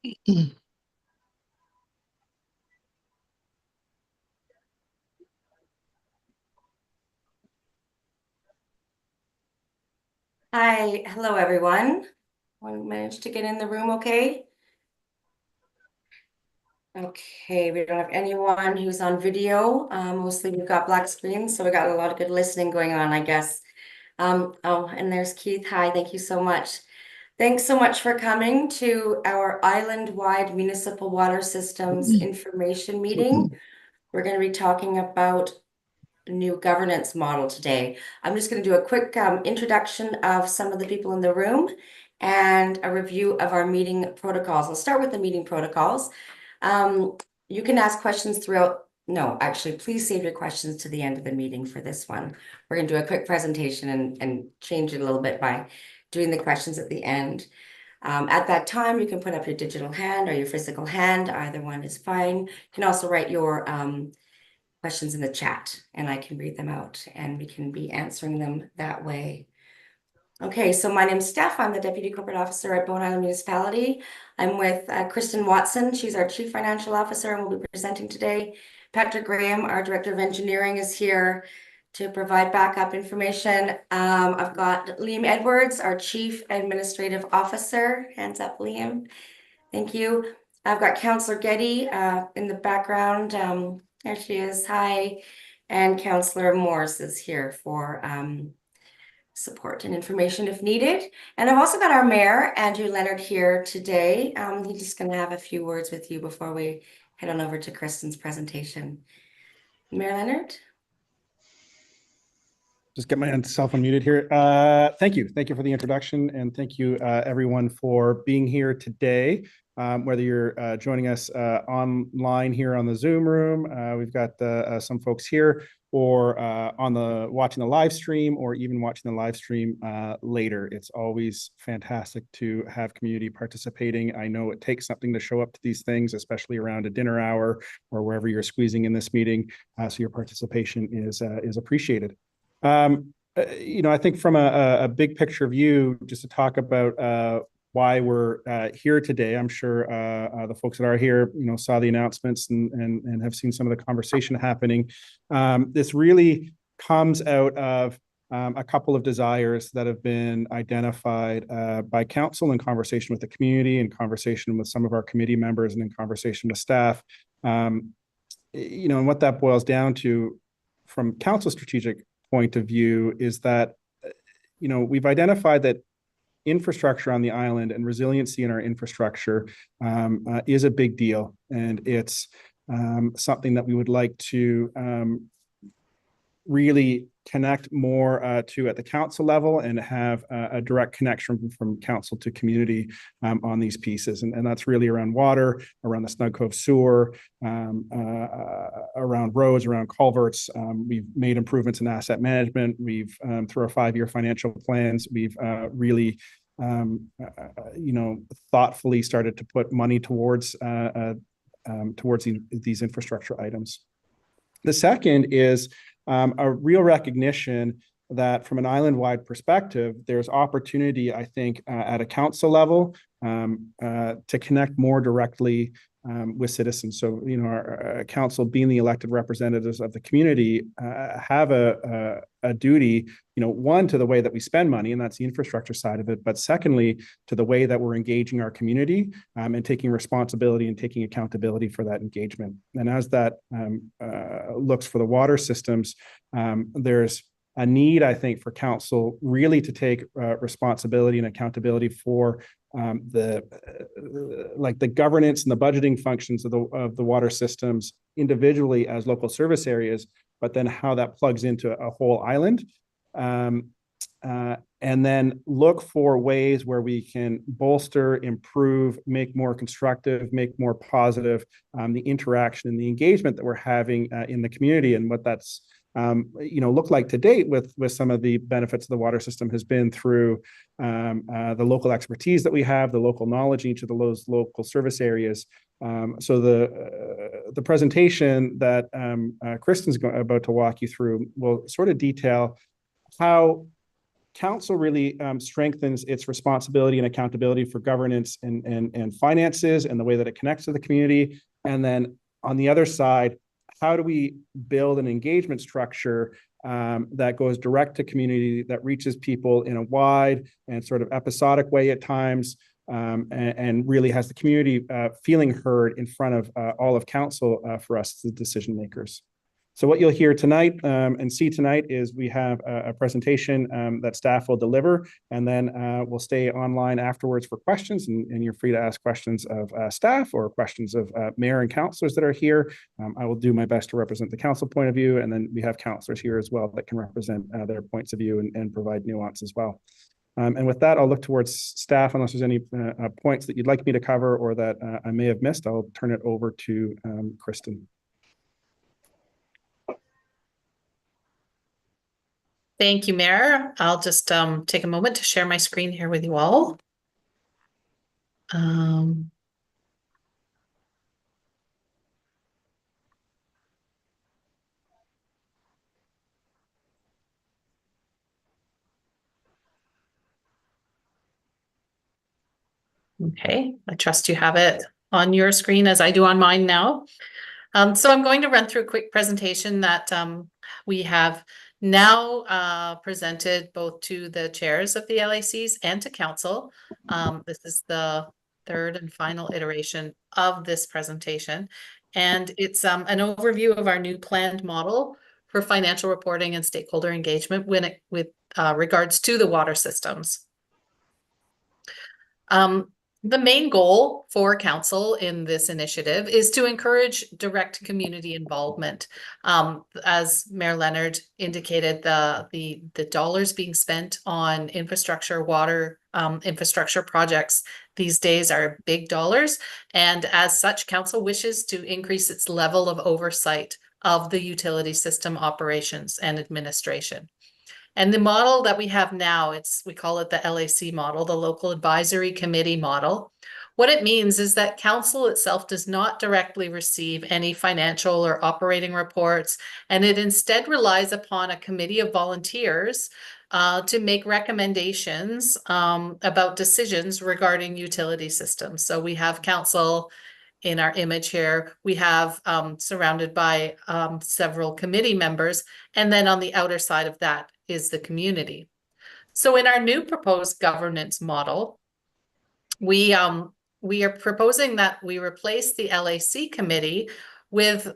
Hi, hello everyone. We managed to get in the room okay? Okay, we don't have anyone who's on video. Mostly we've got black screens, so we got a lot of good listening going on, I guess. Oh, and there's Keith. Hi, thank you so much. Thanks so much for coming to our island-wide municipal water systems information meeting. We're going to be talking about new governance model today. I'm just going to do a quick introduction of some of the people in the room and a review of our meeting protocols. I'll start with the meeting protocols. You can ask questions throughout. No, actually, please save your questions to the end of the meeting for this one. We're going to do a quick presentation and change it a little bit by doing the questions at the end. At that time, you can put up your digital hand or your physical hand. Either one is fine. You can also write your questions in the chat and I can read them out and we can be answering them that way. Okay, so my name's Steph. I'm the Deputy Corporate Officer at Bowen Island Municipality. I'm with Kristen Watson. She's our Chief Financial Officer and will be presenting today. Patrick Graham, our Director of Engineering, is here to provide backup information. I've got Liam Edwards, our Chief Administrative Officer. Hands up, Liam. Thank you. I've got Councillor Getty in the background. There she is. Hi. And Councillor Morse is here for support and information if needed. And I've also got our Mayor, Andrew Leonard, here today. He's just going to have a few words with you before we head on over to Kristen's presentation. Mayor Leonard? Just get myself unmuted here. Thank you. Thank you for the introduction, and thank you everyone for being here today. Whether you're joining us online here on the Zoom room, we've got some folks here, or watching the live stream, or even watching the live stream later. It's always fantastic to have community participating. I know it takes something to show up to these things, especially around a dinner hour or wherever you're squeezing in this meeting. So your participation is appreciated. I think from a big picture view, just to talk about why we're here today, I'm sure the folks that are here, saw the announcements and have seen some of the conversation happening. This really comes out of a couple of desires that have been identified by council in conversation with the community, in conversation with some of our committee members, and in conversation with staff. And what that boils down to from council strategic point of view is that, we've identified that infrastructure on the island and resiliency in our infrastructure is a big deal. And it's something that we would like to really connect more to at the council level, and have a direct connection from council to community on these pieces. And that's really around water, around the Snug Cove sewer, around roads, around culverts. We've made improvements in asset management. We've, through our 5-year financial plans, we've really thoughtfully started to put money towards these infrastructure items. The second is a real recognition that from an island-wide perspective, there's opportunity, I think, at a council level to connect more directly with citizens. So, our council, being the elected representatives of the community, have a duty, one, to the way that we spend money, and that's the infrastructure side of it, but secondly, to the way that we're engaging our community and taking responsibility and taking accountability for that engagement. And as that looks for the water systems, there's a need, I think, for council really to take responsibility and accountability for the governance and the budgeting functions of the water systems individually as local service areas, but then how that plugs into a whole island. And then look for ways where we can bolster, improve, make more constructive, make more positive the interaction and the engagement that we're having in the community. And what that's look like to date with some of the benefits of the water system has been through the local expertise that we have, the local knowledge in each of those local service areas. So the presentation that Kristen's about to walk you through will sort of detail how council really strengthens its responsibility and accountability for governance and finances and the way that it connects to the community. And then on the other side, how do we build an engagement structure that goes direct to community, that reaches people in a wide and sort of episodic way at times, and really has the community feeling heard in front of all of council for us, the decision makers. So what you'll hear tonight and see tonight is we have a presentation that staff will deliver, and then we'll stay online afterwards for questions, and you're free to ask questions of staff or questions of mayor and councilors that are here. I will do my best to represent the council point of view, and then we have councilors here as well that can represent their points of view and provide nuance as well. And with that, I'll look towards staff unless there's any points that you'd like me to cover or that I may have missed. I'll turn it over to Kristen. Thank you, Mayor. I'll just take a moment to share my screen here with you all. Okay, I trust you have it on your screen as I do on mine now. So I'm going to run through a quick presentation that we have now presented both to the chairs of the LACs and to council. This is the third and final iteration of this presentation. And it's an overview of our new planned model for financial reporting and stakeholder engagement with regards to the water systems. The main goal for council in this initiative is to encourage direct community involvement. As Mayor Leonard indicated, the dollars being spent on infrastructure, water infrastructure projects these days are big dollars. And as such, council wishes to increase its level of oversight of the utility system operations and administration. And the model that we have now, we call it the LAC model, the Local Advisory Committee model. What it means is that council itself does not directly receive any financial or operating reports, and it instead relies upon a committee of volunteers to make recommendations about decisions regarding utility systems. So we have council in our image here. We have surrounded by several committee members, and then on the outer side of that is the community. So in our new proposed governance model, we are proposing that we replace the LAC committee with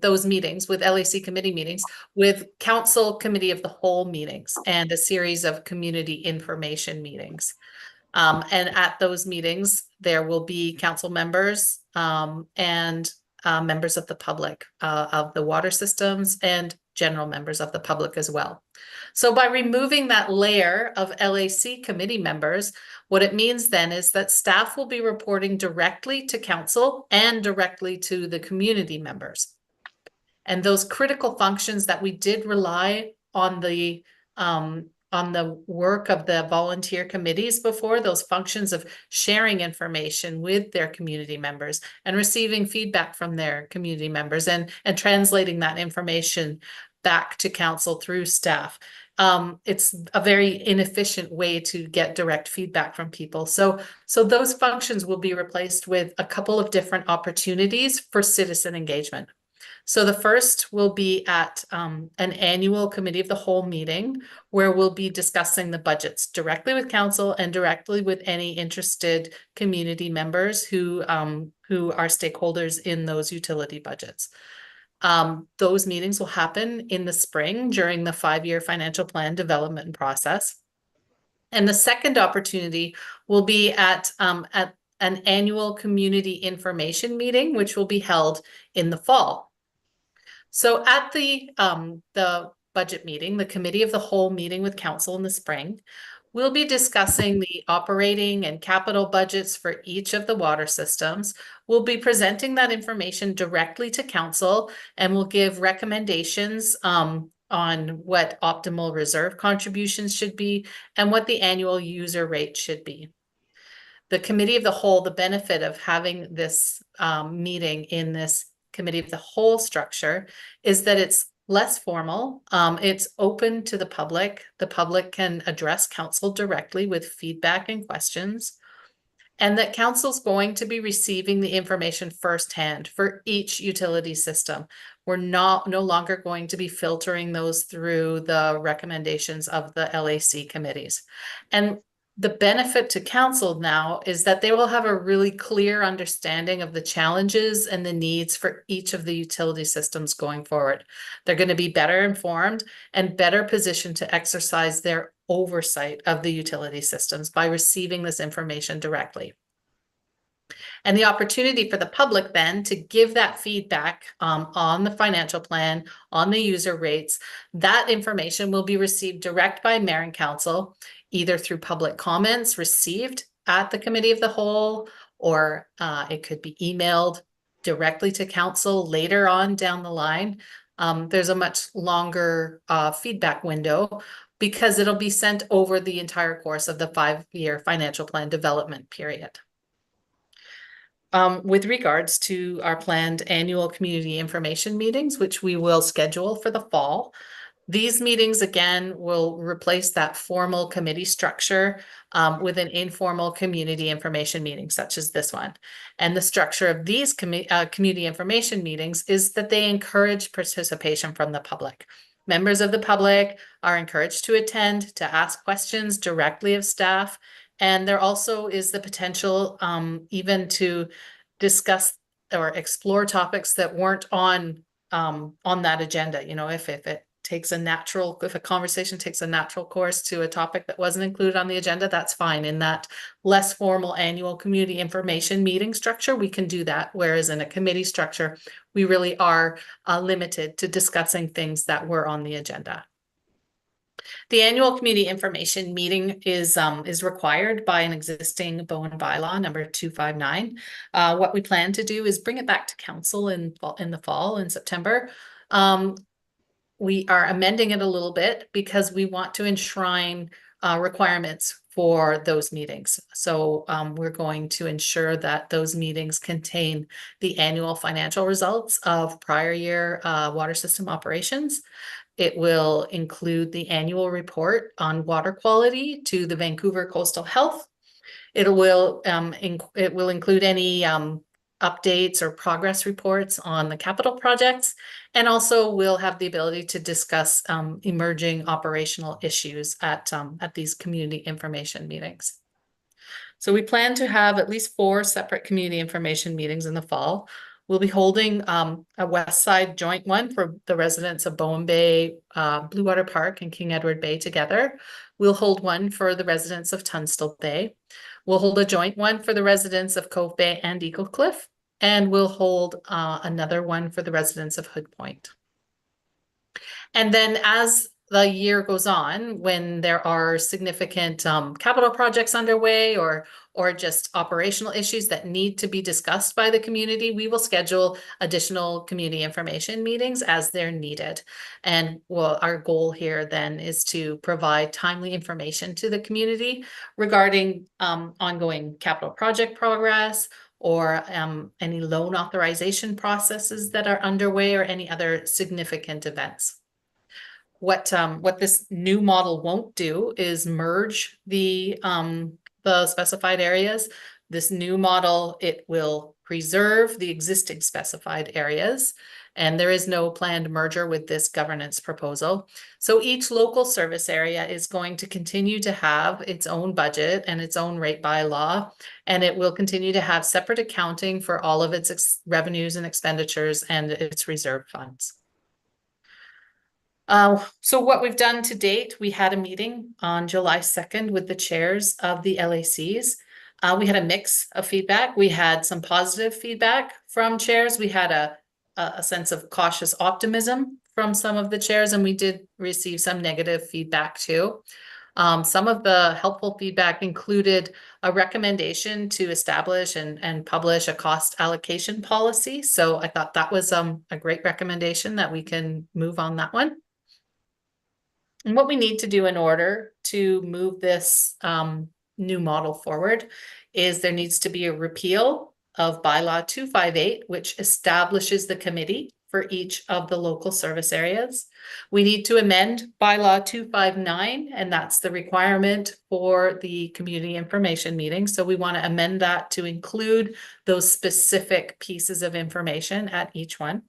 those meetings, with LAC committee meetings, with council committee of the whole meetings and a series of community information meetings. And at those meetings, there will be council members and members of the public of the water systems and general members of the public as well. So by removing that layer of LAC committee members, what it means then is that staff will be reporting directly to council and directly to the community members. And those critical functions that we did rely on the work of the volunteer committees before, those functions of sharing information with their community members and receiving feedback from their community members and translating that information back to council through staff. It's a very inefficient way to get direct feedback from people. So those functions will be replaced with a couple of different opportunities for citizen engagement. So the first will be at an annual committee of the whole meeting where we'll be discussing the budgets directly with council and directly with any interested community members who are stakeholders in those utility budgets. Those meetings will happen in the spring during the 5-year financial plan development process. And the second opportunity will be at an annual community information meeting, which will be held in the fall. So at the budget meeting, the committee of the whole meeting with council in the spring, we'll be discussing the operating and capital budgets for each of the water systems. We'll be presenting that information directly to council, and we'll give recommendations on what optimal reserve contributions should be and what the annual user rate should be. The committee of the whole, the benefit of having this meeting in this committee of the whole structure is that it's less formal. It's open to the public. The public can address council directly with feedback and questions. And that council's going to be receiving the information firsthand for each utility system. We're no longer going to be filtering those through the recommendations of the LAC committees. And the benefit to council now is that they will have a really clear understanding of the challenges and the needs for each of the utility systems going forward. They're going to be better informed and better positioned to exercise their oversight of the utility systems by receiving this information directly. And the opportunity for the public then to give that feedback on the financial plan, on the user rates, that information will be received direct by mayor and council, either through public comments received at the committee of the whole, or it could be emailed directly to council later on down the line. There's a much longer feedback window because it'll be sent over the entire course of the 5-year financial plan development period. With regards to our planned annual community information meetings, which we will schedule for the fall, these meetings again will replace that formal committee structure with an informal community information meeting such as this one. And the structure of these community information meetings is that they encourage participation from the public. Members of the public are encouraged to attend, to ask questions directly of staff. And there also is the potential even to discuss or explore topics that weren't on that agenda. You know, if a conversation takes a natural course to a topic that wasn't included on the agenda, that's fine. In that less formal annual community information meeting structure, we can do that. Whereas in a committee structure, we really are limited to discussing things that were on the agenda. The annual community information meeting is required by an existing Bowen bylaw number 259. What we plan to do is bring it back to council in the fall in September. We are amending it a little bit because we want to enshrine requirements for those meetings. So we're going to ensure that those meetings contain the annual financial results of prior year water system operations. It will include the annual report on water quality to the Vancouver Coastal Health. It will include any updates or progress reports on the capital projects, and also we'll have the ability to discuss emerging operational issues at these community information meetings. So we plan to have at least 4 separate community information meetings in the fall. We'll be holding a West Side joint one for the residents of Bowen Bay, Blue Water Park, and King Edward Bay together. We'll hold one for the residents of Tunstall Bay. We'll hold a joint one for the residents of Cove Bay and Eagle Cliff. And we'll hold another one for the residents of Hood Point. And then as the year goes on, when there are significant capital projects underway or just operational issues that need to be discussed by the community, we will schedule additional community information meetings as they're needed. And our goal here then is to provide timely information to the community regarding ongoing capital project progress, or any loan authorization processes that are underway, or any other significant events. What this new model won't do is merge the specified areas. This new model, it will preserve the existing specified areas, and there is no planned merger with this governance proposal. So each local service area is going to continue to have its own budget and its own rate by law, and it will continue to have separate accounting for all of its revenues and expenditures and its reserve funds. So what we've done to date, we had a meeting on July 2nd with the chairs of the LACs. We had a mix of feedback. We had some positive feedback from chairs. We had a sense of cautious optimism from some of the chairs, and we did receive some negative feedback too. Some of the helpful feedback included a recommendation to establish and publish a cost allocation policy. So I thought that was a great recommendation that we can move on that one. And what we need to do in order to move this new model forward is there needs to be a repeal of bylaw 258, which establishes the committee for each of the local service areas. We need to amend bylaw 259, and that's the requirement for the community information meeting. So we want to amend that to include those specific pieces of information at each one.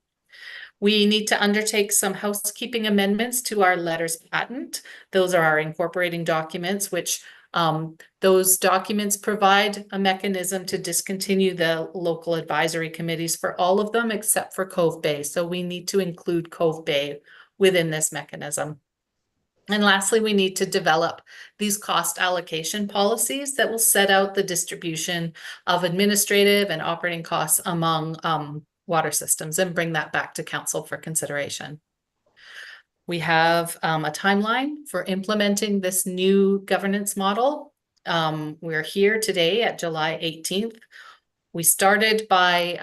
We need to undertake some housekeeping amendments to our letters patent. Those are our incorporating documents, which those documents provide a mechanism to discontinue the local advisory committees for all of them except for Cove Bay. So we need to include Cove Bay within this mechanism. And lastly, we need to develop these cost allocation policies that will set out the distribution of administrative and operating costs among water systems and bring that back to council for consideration. We have a timeline for implementing this new governance model. We're here today at July 18th. We started by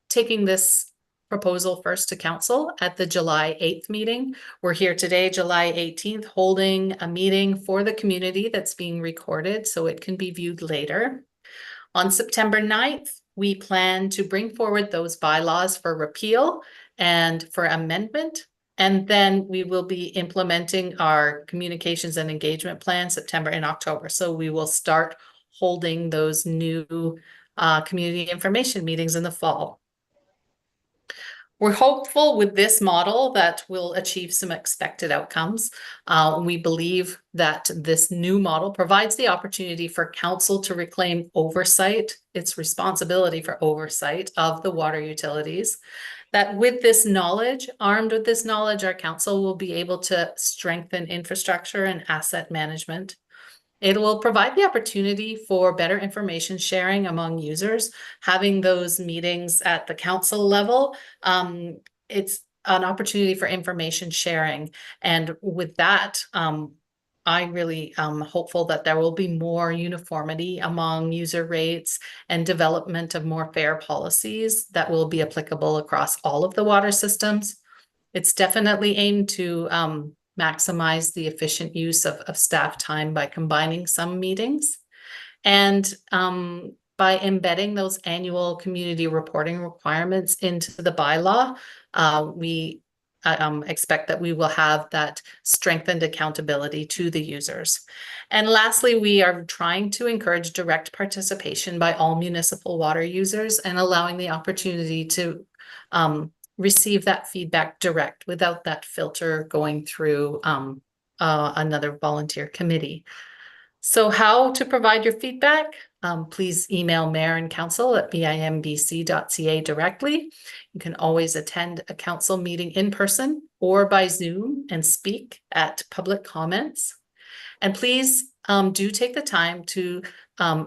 taking this proposal first to council at the July 8th meeting. We're here today, July 18th, holding a meeting for the community that's being recorded so it can be viewed later. On September 9th, we plan to bring forward those bylaws for repeal and for amendment. And then we will be implementing our communications and engagement plan September and October. So we will start holding those new community information meetings in the fall. We're hopeful with this model that we'll achieve some expected outcomes. We believe that this new model provides the opportunity for council to reclaim oversight, its responsibility for oversight of the water utilities. That with this knowledge, armed with this knowledge, our council will be able to strengthen infrastructure and asset management. It will provide the opportunity for better information sharing among users, having those meetings at the council level. It's an opportunity for information sharing. And with that, I really am hopeful that there will be more uniformity among user rates and development of more fair policies that will be applicable across all of the water systems. It's definitely aimed to maximize the efficient use of staff time by combining some meetings. And by embedding those annual community reporting requirements into the bylaw, we expect that we will have that strengthened accountability to the users. And lastly, we are trying to encourage direct participation by all municipal water users and allowing the opportunity to receive that feedback direct without that filter going through another volunteer committee. So how to provide your feedback? Please email mayor and council at bimbc.ca directly. You can always attend a council meeting in person or by Zoom and speak at public comments. And please do take the time to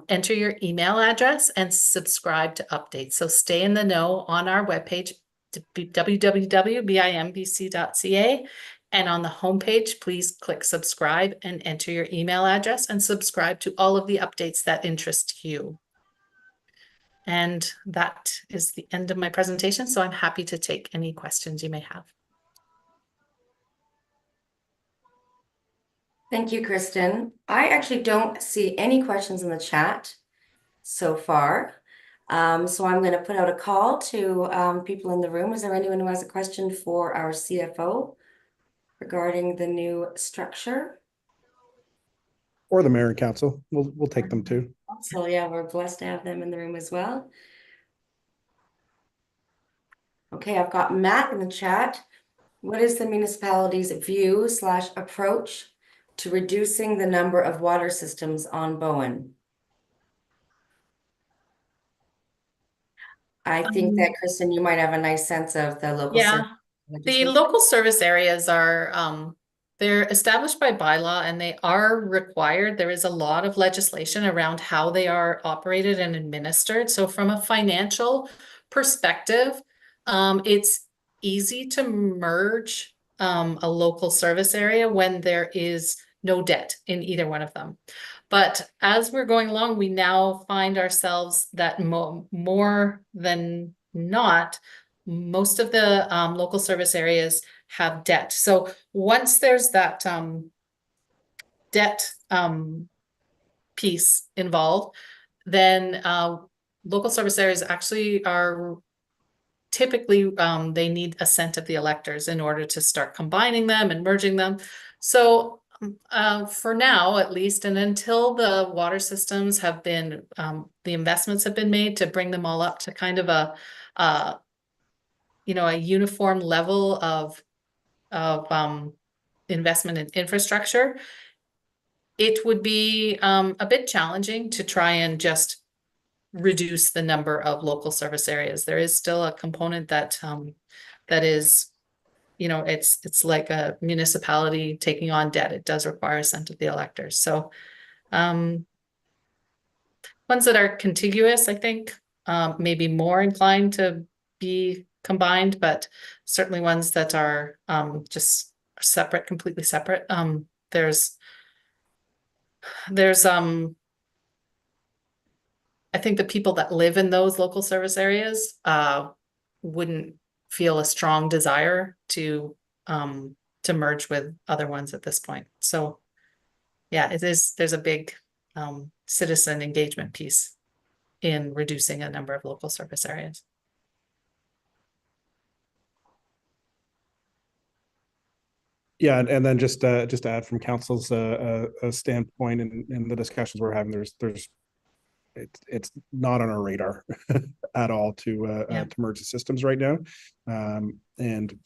enter your email address and subscribe to updates. So stay in the know on our webpage, www.bimbc.ca. And on the homepage, please click subscribe and enter your email address and subscribe to all of the updates that interest you. And that is the end of my presentation. So I'm happy to take any questions you may have. Thank you, Kristen. I actually don't see any questions in the chat so far. So I'm going to put out a call to people in the room. Is there anyone who has a question for our CFO regarding the new structure? Or the mayor and council. We'll take them too. So yeah, we're blessed to have them in the room as well. Okay, I've got Matt in the chat. What is the municipality's view / approach to reducing the number of water systems on Bowen? I think that, Kristen, you might have a nice sense of the local service. The local service areas are they're established by bylaw and they are required. There is a lot of legislation around how they are operated and administered. So from a financial perspective, it's easy to merge a local service area when there is no debt in either one of them. But as we're going along, we now find ourselves that more than not, most of the local service areas have debt. So once there's that debt piece involved, then local service areas actually are typically, they need assent of the electors in order to start combining them and merging them. So, for now, at least, and until the water systems have been, the investments have been made to bring them all up to kind of a uniform level of investment in infrastructure, it would be, a bit challenging to try and just reduce the number of local service areas. There is still a component that is, it's like a municipality taking on debt. It does require assent of the electors. So ones that are contiguous, I think, may be more inclined to be combined, but certainly ones that are just separate, completely separate. There's I think the people that live in those local service areas wouldn't feel a strong desire to merge with other ones at this point. So yeah, there's a big citizen engagement piece in reducing a number of local service areas. Yeah, and then just to add from council's standpoint and the discussions we're having, it's not on our radar at all to merge the systems right now. And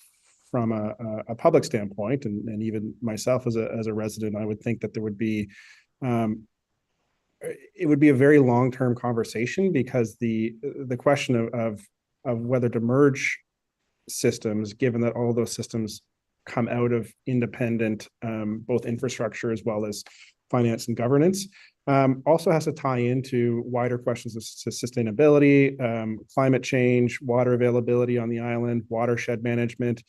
from a public standpoint, and even myself as a resident, I would think that there would be it would be a very long-term conversation, because the question of whether to merge systems, given that all those systems come out of independent both infrastructure as well as finance and governance, also has to tie into wider questions of sustainability, climate change, water availability on the island, watershed management,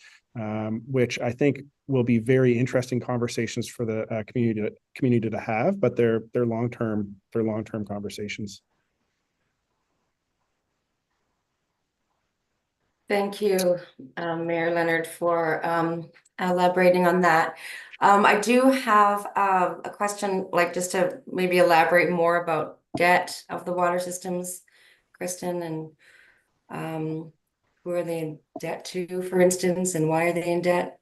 which I think will be very interesting conversations for the community to have, but they're long-term conversations. Thank you, Mayor Leonard, for elaborating on that. I do have a question, like just to maybe elaborate more about debt of the water systems, Kristen, and who are they in debt to, for instance, and why are they in debt?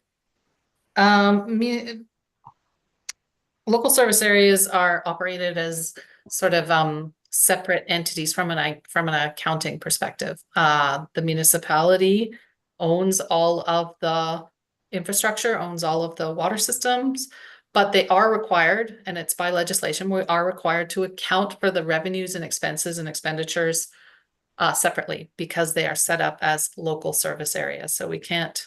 Local service areas are operated as sort of separate entities from an accounting perspective. The municipality owns all of the infrastructure, owns all of the water systems, but they are required, and it's by legislation, we are required to account for the revenues and expenses and expenditures separately, because they are set up as local service areas. So we can't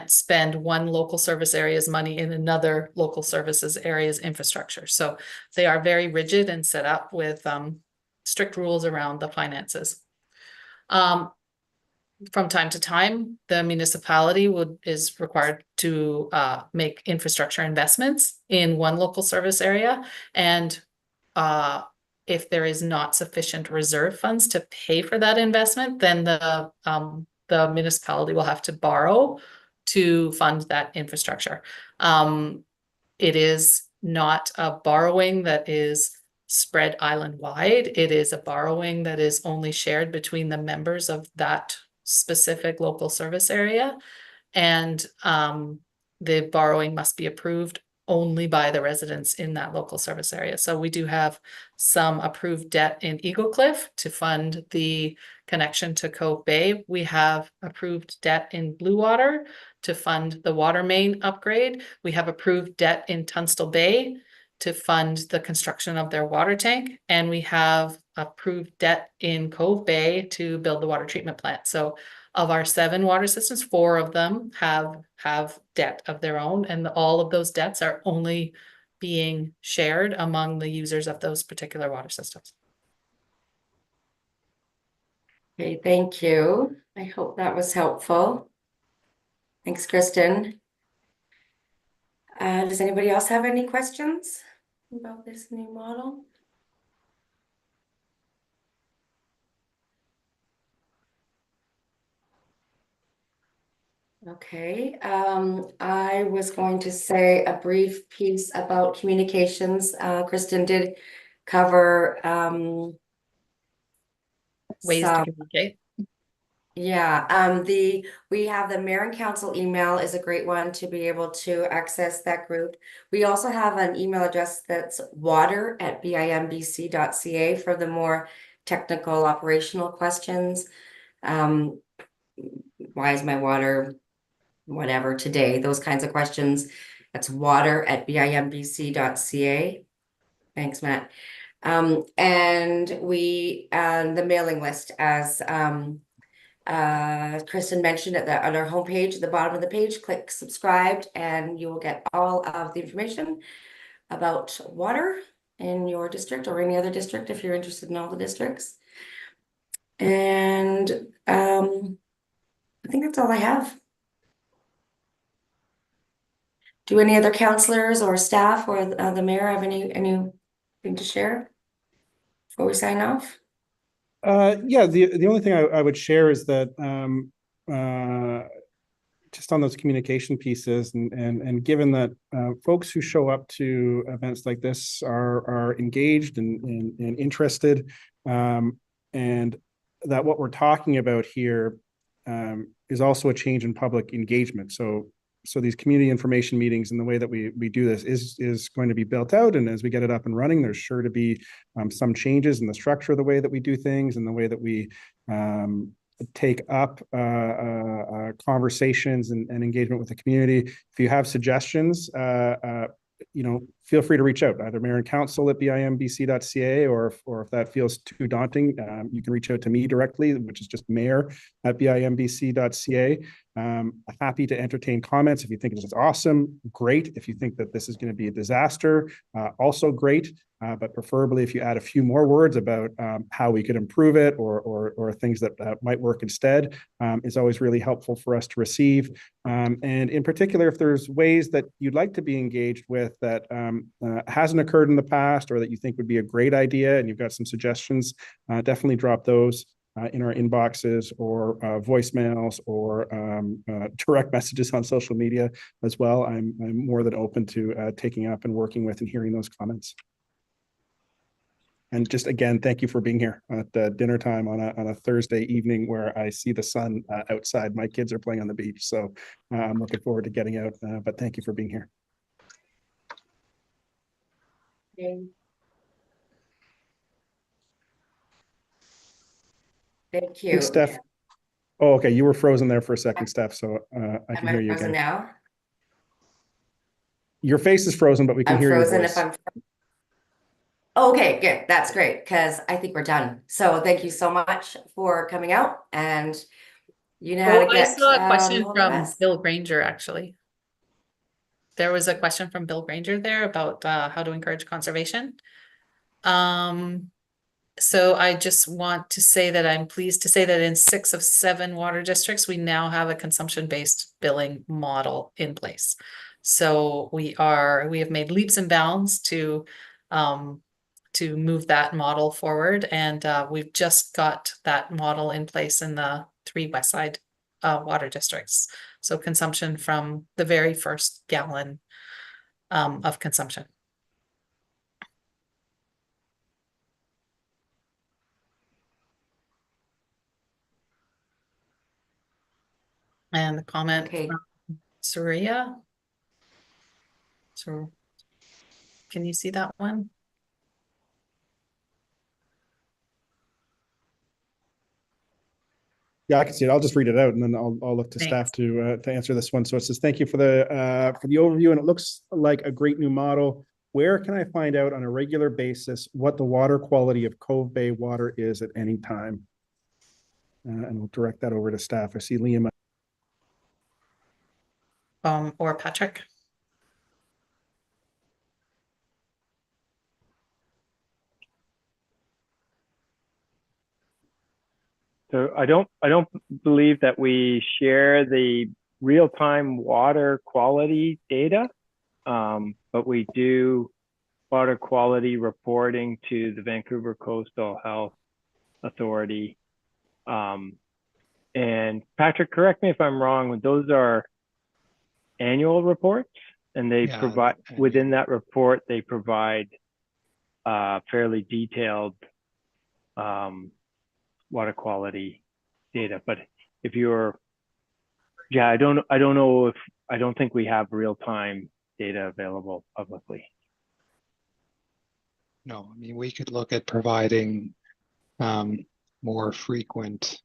spend one local service area's money in another local services area's infrastructure. So they are very rigid and set up with strict rules around the finances. From time to time, the municipality is required to make infrastructure investments in one local service area. And if there is not sufficient reserve funds to pay for that investment, then the municipality will have to borrow to fund that infrastructure. It is not a borrowing that is spread island wide. It is a borrowing that is only shared between the members of that specific local service area. And the borrowing must be approved only by the residents in that local service area. So we do have some approved debt in Eagle Cliff to fund the connection to Cove Bay. We have approved debt in Blue Water to fund the water main upgrade. We have approved debt in Tunstall Bay to fund the construction of their water tank. And we have approved debt in Cove Bay to build the water treatment plant. So of our 7 water systems, 4 of them have debt of their own, and all of those debts are only being shared among the users of those particular water systems. Okay, thank you. I hope that was helpful. Thanks, Kristen. Does anybody else have any questions about this new model? Okay, I was going to say a brief piece about communications. Kristen did cover Ways to some communicate. Yeah, we have the mayor and council email is a great one to be able to access that group. We also have an email address that's water@bimbc.ca for the more technical operational questions. Um, why is my water whatever today? Those kinds of questions. That's water@bimbc.ca. Thanks, Matt. And the mailing list as Kristen mentioned on our homepage, at the bottom of the page, click subscribed, and you will get all of the information about water in your district or any other district if you're interested in all the districts. And I think that's all I have. Do any other counselors or staff or the mayor have anything to share before we sign off? Yeah, the only thing I would share is that just on those communication pieces, and given that folks who show up to events like this are engaged and interested, and that what we're talking about here is also a change in public engagement. So these community information meetings and the way that we do this is going to be built out, and as we get it up and running, there's sure to be some changes in the structure of the way that we do things and the way that we take up conversations and engagement with the community. If you have suggestions, feel free to reach out, either mayor and council at bimbc.ca, or if that feels too daunting, you can reach out to me directly, which is just mayor@bimbc.ca. Happy to entertain comments. If you think this is awesome, great. If you think that this is going to be a disaster, also great. But preferably if you add a few more words about how we could improve it, or things that might work instead, is always really helpful for us to receive. And in particular, if there's ways that you'd like to be engaged with that hasn't occurred in the past, or that you think would be a great idea and you've got some suggestions, definitely drop those in our inboxes, or voicemails, or direct messages on social media as well. I'm more than open to taking up and working with and hearing those comments. And just again, thank you for being here at dinner time on a Thursday evening where I see the sun outside. My kids are playing on the beach, so I'm looking forward to getting out. But thank you for being here. Thank Thanks, you. Steph. Oh, okay. You were frozen there for a second, Steph, so I can Am hear I you frozen again. now? Your face is frozen, but we can I'm hear your frozen if voice. I'm. Okay, good. That's great, because I think we're done. So thank you so much for coming out, and you know how Oh, to I get saw a question hold of from us. Bill Granger, actually. There was a question from Bill Granger there about how to encourage conservation. So I just want to say that I'm pleased to say that in 6 of 7 water districts, we now have a consumption-based billing model in place. So we have made leaps and bounds to move that model forward, and we've just got that model in place in the 3 West Side water districts. So consumption from the very first gallon of consumption. And the comment Okay. from Surya. So can you see that one? Yeah, I can see it. I'll just read it out, and then I'll look to Thanks. staff to answer this one. So it says, "Thank you for the overview, and it looks like a great new model. Where can I find out on a regular basis what the water quality of Cove Bay water is at any time?" And we'll direct that over to staff. I see Liam. Or Patrick. So I don't believe that we share the real-time water quality data, but we do water quality reporting to the Vancouver Coastal Health Authority. And Patrick, correct me if I'm wrong, those are annual reports, and they provide within that report, they provide fairly detailed water quality data. But if you're, yeah, I don't know if, I don't think we have real-time data available publicly. No, I mean, we could look at providing more frequent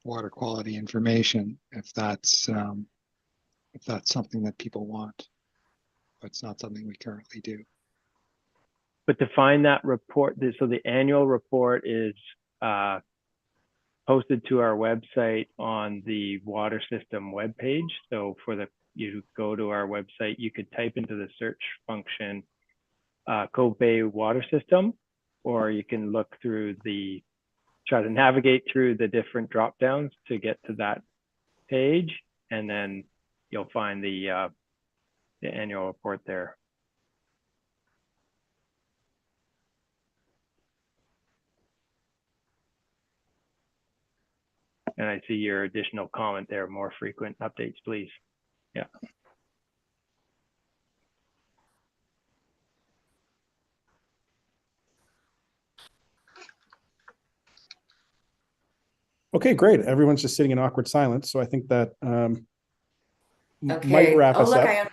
water quality information if that's something that people want. But it's not something we currently do. But to find that report, so the annual report is posted to our website on the water system webpage. So you go to our website, you could type into the search function Cove Bay water system, or you can look through try to navigate through the different drop downs to get to that page, and then you'll find the annual report there. And I see your additional comment there, more frequent updates, please. Yeah. Okay, great. Everyone's just sitting in awkward silence. So I think that might Okay. wrap Oh, us look, up.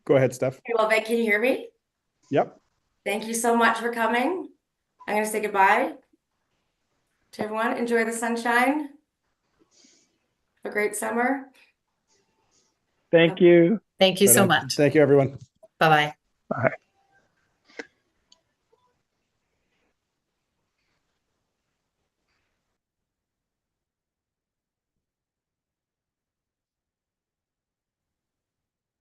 Go ahead, Steph. well, Beck, can you hear me? Yep. Thank you so much for coming. I'm going to say goodbye to everyone. Enjoy the sunshine. Have a great summer. Thank you. Thank you so Right on. much. Thank you, everyone. Bye-bye. Bye.